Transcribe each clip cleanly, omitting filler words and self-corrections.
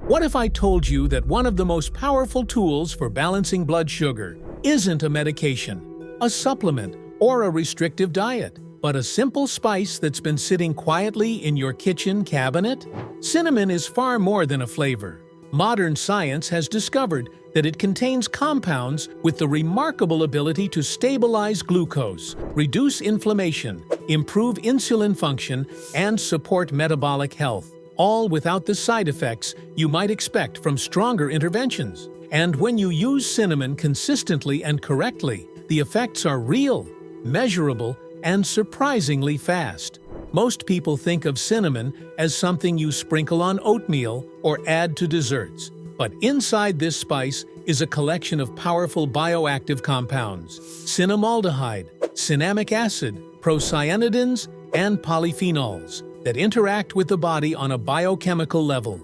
What if I told you that one of the most powerful tools for balancing blood sugar isn't a medication, a supplement, or a restrictive diet, but a simple spice that's been sitting quietly in your kitchen cabinet? Cinnamon is far more than a flavor. Modern science has discovered that it contains compounds with the remarkable ability to stabilize glucose, reduce inflammation, improve insulin function, and support metabolic health, all without the side effects you might expect from stronger interventions. And when you use cinnamon consistently and correctly, the effects are real, measurable, and surprisingly fast. Most people think of cinnamon as something you sprinkle on oatmeal or add to desserts. But inside this spice is a collection of powerful bioactive compounds: cinnamaldehyde, cinnamic acid, procyanidins, and polyphenols that interact with the body on a biochemical level.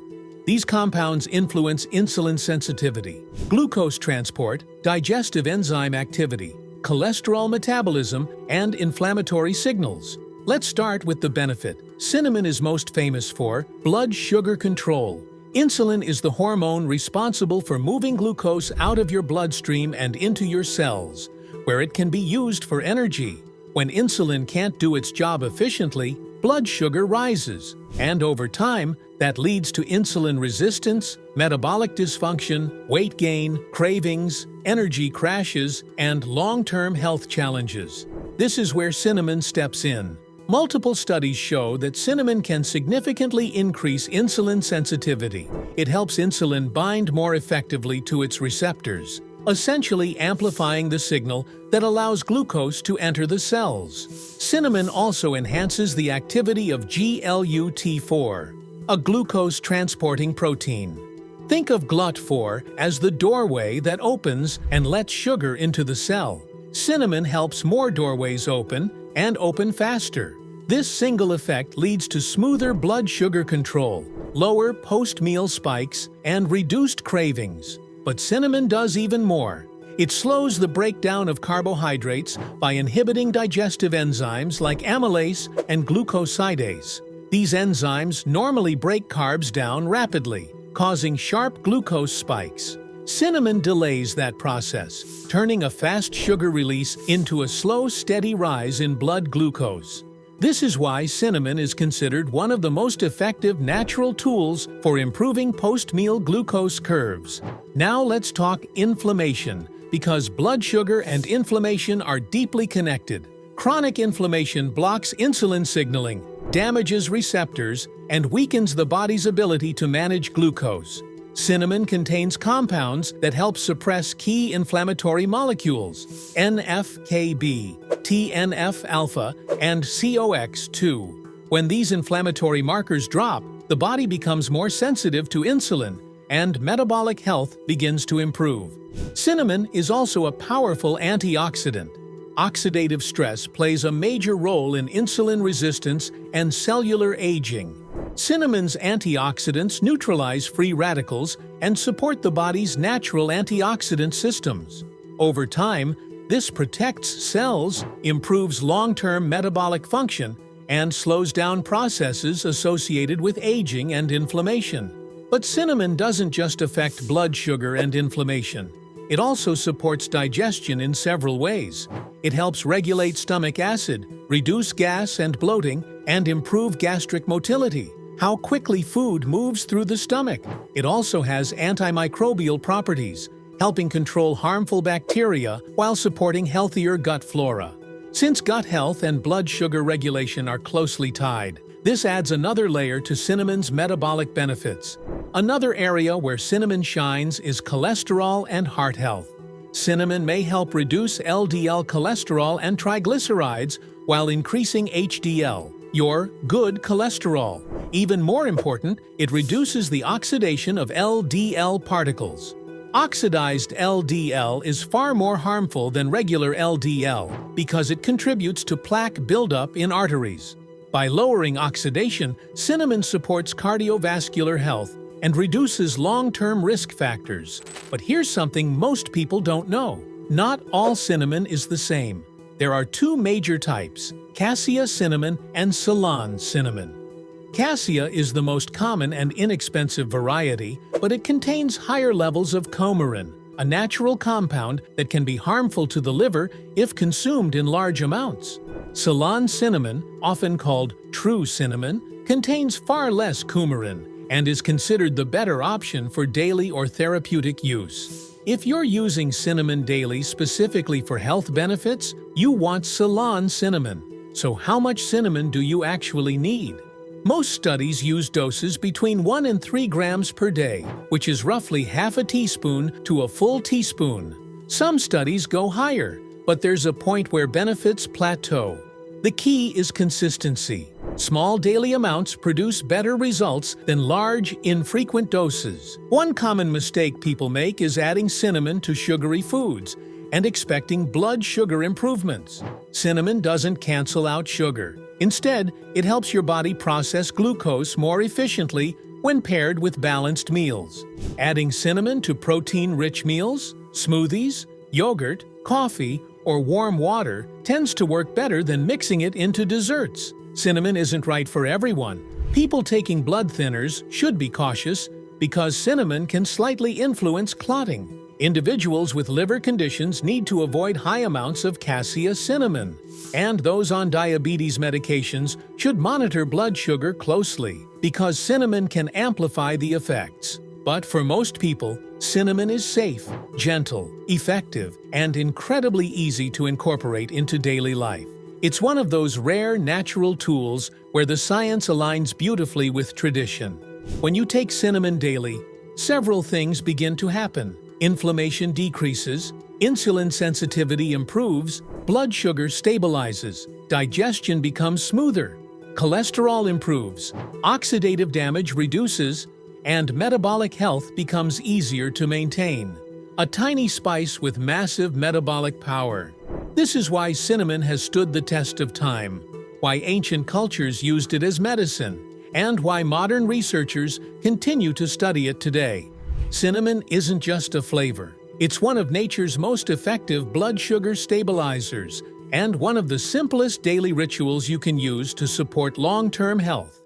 These compounds influence insulin sensitivity, glucose transport, digestive enzyme activity, cholesterol metabolism, and inflammatory signals. Let's start with the benefit. Cinnamon is most famous for blood sugar control. Insulin is the hormone responsible for moving glucose out of your bloodstream and into your cells, where it can be used for energy. When insulin can't do its job efficiently, blood sugar rises, and over time, that leads to insulin resistance, metabolic dysfunction, weight gain, cravings, energy crashes, and long-term health challenges. This is where cinnamon steps in. Multiple studies show that cinnamon can significantly increase insulin sensitivity. It helps insulin bind more effectively to its receptors, essentially amplifying the signal that allows glucose to enter the cells. Cinnamon also enhances the activity of GLUT4, a glucose-transporting protein. Think of GLUT4 as the doorway that opens and lets sugar into the cell. Cinnamon helps more doorways open and open faster. This single effect leads to smoother blood sugar control, lower post-meal spikes, and reduced cravings. But cinnamon does even more. It slows the breakdown of carbohydrates by inhibiting digestive enzymes like amylase and glucosidase. These enzymes normally break carbs down rapidly, causing sharp glucose spikes. Cinnamon delays that process, turning a fast sugar release into a slow, steady rise in blood glucose. This is why cinnamon is considered one of the most effective natural tools for improving post-meal glucose curves. Now let's talk inflammation, because blood sugar and inflammation are deeply connected. Chronic inflammation blocks insulin signaling, damages receptors, and weakens the body's ability to manage glucose. Cinnamon contains compounds that help suppress key inflammatory molecules, NF-κB, TNF-alpha, and COX-2. When these inflammatory markers drop, the body becomes more sensitive to insulin, and metabolic health begins to improve. Cinnamon is also a powerful antioxidant. Oxidative stress plays a major role in insulin resistance and cellular aging. Cinnamon's antioxidants neutralize free radicals and support the body's natural antioxidant systems. Over time, this protects cells, improves long-term metabolic function, and slows down processes associated with aging and inflammation. But cinnamon doesn't just affect blood sugar and inflammation. It also supports digestion in several ways. It helps regulate stomach acid, reduce gas and bloating, and improve gastric motility, how quickly food moves through the stomach. It also has antimicrobial properties, helping control harmful bacteria while supporting healthier gut flora. Since gut health and blood sugar regulation are closely tied, this adds another layer to cinnamon's metabolic benefits. Another area where cinnamon shines is cholesterol and heart health. Cinnamon may help reduce LDL cholesterol and triglycerides while increasing HDL, your good cholesterol. Even more important, it reduces the oxidation of LDL particles. Oxidized LDL is far more harmful than regular LDL because it contributes to plaque buildup in arteries. By lowering oxidation, cinnamon supports cardiovascular health and reduces long-term risk factors. But here's something most people don't know. Not all cinnamon is the same. There are two major types: Cassia cinnamon and Ceylon cinnamon. Cassia is the most common and inexpensive variety, but it contains higher levels of coumarin, a natural compound that can be harmful to the liver if consumed in large amounts. Ceylon cinnamon, often called true cinnamon, contains far less coumarin and is considered the better option for daily or therapeutic use. If you're using cinnamon daily specifically for health benefits, you want Ceylon cinnamon. So how much cinnamon do you actually need? Most studies use doses between 1 and 3 grams per day, which is roughly half a teaspoon to a full teaspoon. Some studies go higher, but there's a point where benefits plateau. The key is consistency. Small daily amounts produce better results than large, infrequent doses. One common mistake people make is adding cinnamon to sugary foods and expecting blood sugar improvements. Cinnamon doesn't cancel out sugar. Instead, it helps your body process glucose more efficiently when paired with balanced meals. Adding cinnamon to protein-rich meals, smoothies, yogurt, coffee, or warm water tends to work better than mixing it into desserts. Cinnamon isn't right for everyone. People taking blood thinners should be cautious because cinnamon can slightly influence clotting. Individuals with liver conditions need to avoid high amounts of cassia cinnamon. And those on diabetes medications should monitor blood sugar closely because cinnamon can amplify the effects. But for most people, cinnamon is safe, gentle, effective, and incredibly easy to incorporate into daily life. It's one of those rare natural tools where the science aligns beautifully with tradition. When you take cinnamon daily, several things begin to happen. Inflammation decreases, insulin sensitivity improves, blood sugar stabilizes, digestion becomes smoother, cholesterol improves, oxidative damage reduces, and metabolic health becomes easier to maintain. A tiny spice with massive metabolic power. This is why cinnamon has stood the test of time, why ancient cultures used it as medicine, and why modern researchers continue to study it today. Cinnamon isn't just a flavor. It's one of nature's most effective blood sugar stabilizers and one of the simplest daily rituals you can use to support long-term health.